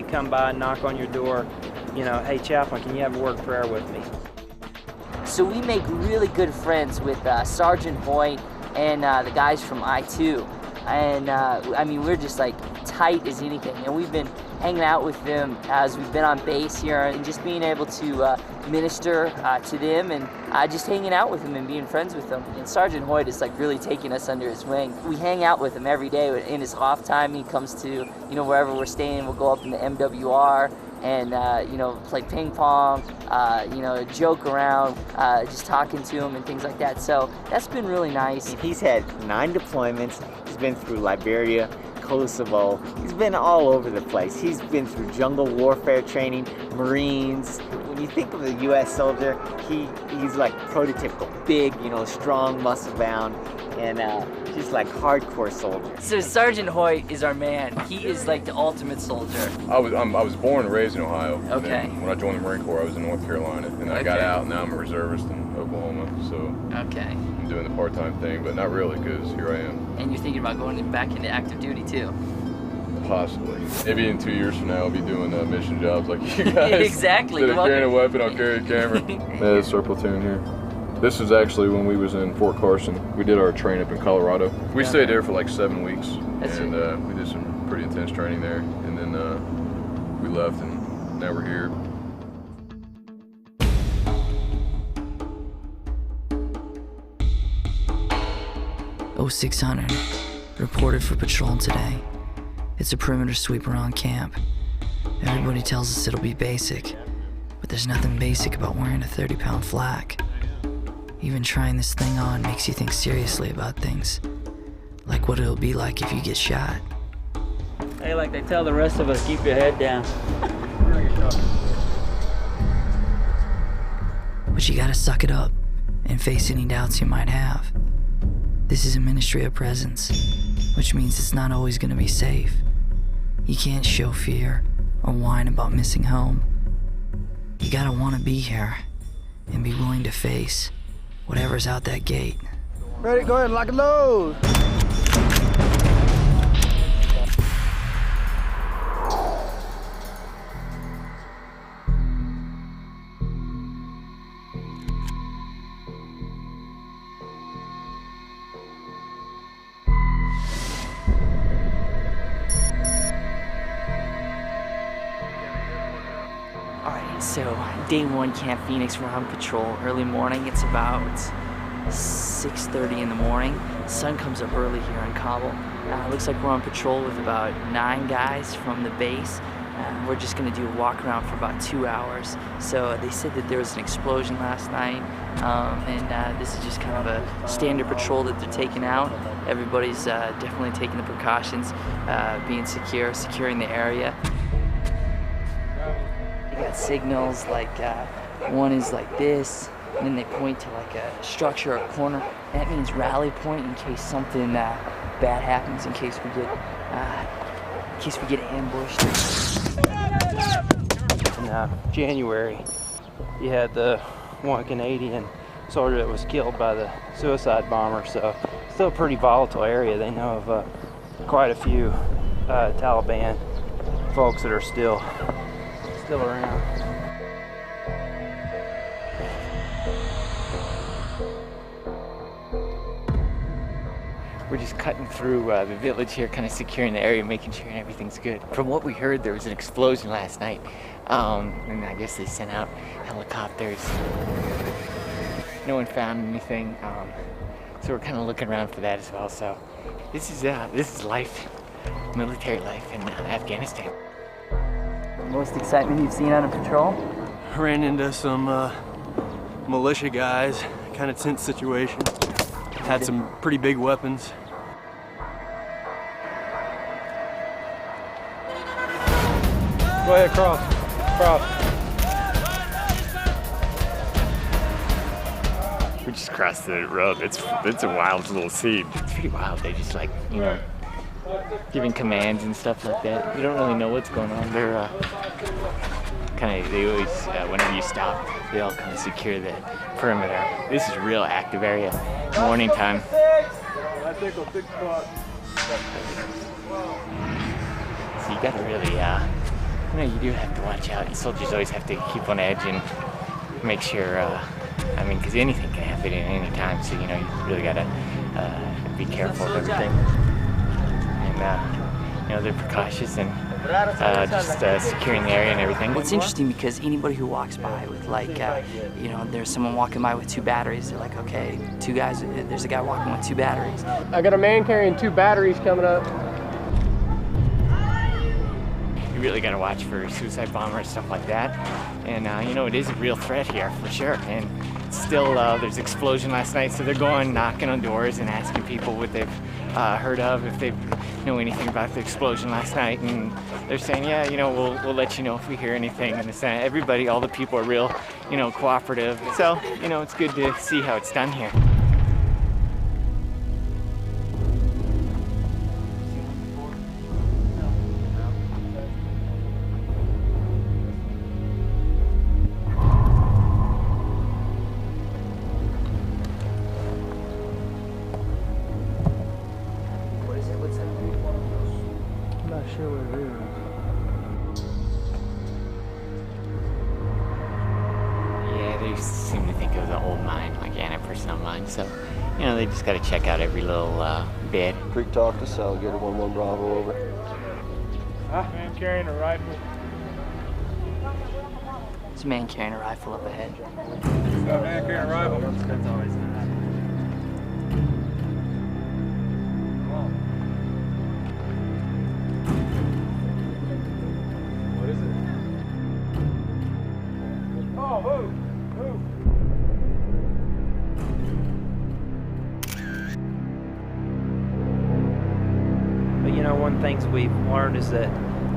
could come by and knock on your door, you know, hey chaplain, can you have a word of prayer with me? So we make really good friends with Sergeant Hoyt and the guys from I-2. And I mean, we're just like tight as anything. And we've been hanging out with them as we've been on base here and just being able to minister to them and just hanging out with them and being friends with them. And Sergeant Hoyt is like really taking us under his wing. We hang out with him every day. In his off time, he comes to, you know, wherever we're staying, we'll go up in the MWR and, you know, play ping pong, you know, joke around, just talking to him and things like that. So that's been really nice. He's had 9 deployments. He's been through Liberia, Kosovo. He's been all over the place. He's been through jungle warfare training, Marines. When you think of a U.S. soldier, he's like prototypical, big, you know, strong, muscle-bound, and just like hardcore soldier. So Sergeant Hoyt is our man. He is like the ultimate soldier. I was born and raised in Ohio. Okay. When I joined the Marine Corps, I was in North Carolina, and I got out. Now I'm a reservist in Oklahoma. So okay. I'm doing the part-time thing, but not really, because here I am. And you're thinking about going back into active duty too? Possibly. Maybe in 2 years from now, I'll be doing mission jobs like you guys. Exactly. Instead of carrying a weapon, I'll carry a camera. There's our platoon here. This is actually when we was in Fort Carson. We did our train up in Colorado. We stayed there for like 7 weeks, and we did some pretty intense training there. And then we left, and now we're here. Oh, 0600, reported for patrol today. It's a perimeter sweep around camp. Everybody tells us it'll be basic, but there's nothing basic about wearing a 30-pound flak. Even trying this thing on makes you think seriously about things, like what it'll be like if you get shot. Hey, like they tell the rest of us, keep your head down. But you gotta suck it up and face any doubts you might have. This is a ministry of presence, which means it's not always gonna be safe. You can't show fear or whine about missing home. You gotta wanna be here and be willing to face whatever's out that gate. Ready, go ahead and lock and load. So, day 1, Camp Phoenix, we're on patrol early morning. It's about 6:30 in the morning. Sun comes up early here in Kabul. Looks like we're on patrol with about 9 guys from the base. We're just gonna do a walk around for about 2 hours. So they said that there was an explosion last night, and this is just kind of a standard patrol that they're taking out. Everybody's definitely taking the precautions, being secure, securing the area. They got signals like one is like this, and then they point to like a structure or a corner. That means rally point in case something bad happens, in case we get ambushed. In January, you had the one Canadian soldier that was killed by the suicide bomber, so still a pretty volatile area. They know of quite a few Taliban folks that are still around. We're just cutting through the village here, kind of securing the area, making sure everything's good. From what we heard, there was an explosion last night, and I guess they sent out helicopters. No one found anything, so we're kind of looking around for that as well. So this is life, military life in Afghanistan. Most excitement you've seen on a patrol? Ran into some militia guys, kind of tense situation. Had some pretty big weapons. Go ahead, cross. We just crossed the road. It's a wild little scene. It's pretty wild. They just like, you know, giving commands and stuff like that. You don't really know what's going on. They're they always, whenever you stop, they all kind of secure the perimeter. This is a real active area. Morning time. So you gotta really you know, you do have to watch out. Soldiers always have to keep on edge and make sure, I mean, because anything can happen at any time, so, you know, you really got to be careful of everything. And, you know, they're precautious and just securing the area and everything. Well, it's interesting because anybody who walks by with like, you know, there's someone walking by with 2 batteries, they're like, okay, 2 guys, there's a guy walking with 2 batteries. I got a man carrying 2 batteries coming up. You really got to watch for suicide bombers, stuff like that. And, you know, it is a real threat here for sure. And still, there's an explosion last night, so they're going knocking on doors and asking people what they've heard of, if they know anything about the explosion last night. And they're saying, yeah, you know, we'll let you know if we hear anything. And it's, everybody, all the people are real, you know, cooperative. So, you know, it's good to see how it's done here. They seem to think it was an old mine, like anti-personnel mine, so, you know, they just got to check out every little bit. Creek talk to Alligator 11 Bravo, over. Man carrying a rifle. There's a man carrying a rifle up ahead. Man carrying a rifle. That's always good. What is it? Oh, move! But you know, one thing we've learned is that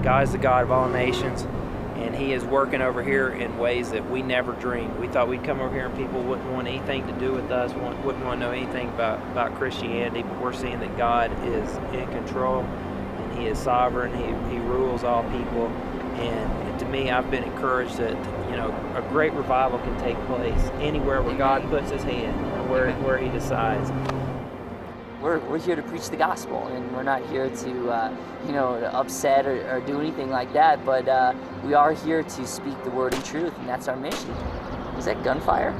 God's the God of all nations, and He is working over here in ways that we never dreamed. We thought we'd come over here and people wouldn't want anything to do with us, wouldn't want to know anything about Christianity, but we're seeing that God is in control, and He is sovereign. He rules all people, and to me, I've been encouraged that, you know, a great revival can take place anywhere where God puts His hand, where He decides. We're here to preach the gospel, and we're not here to, you know, to upset or do anything like that, but we are here to speak the word in truth, and that's our mission. Is that gunfire?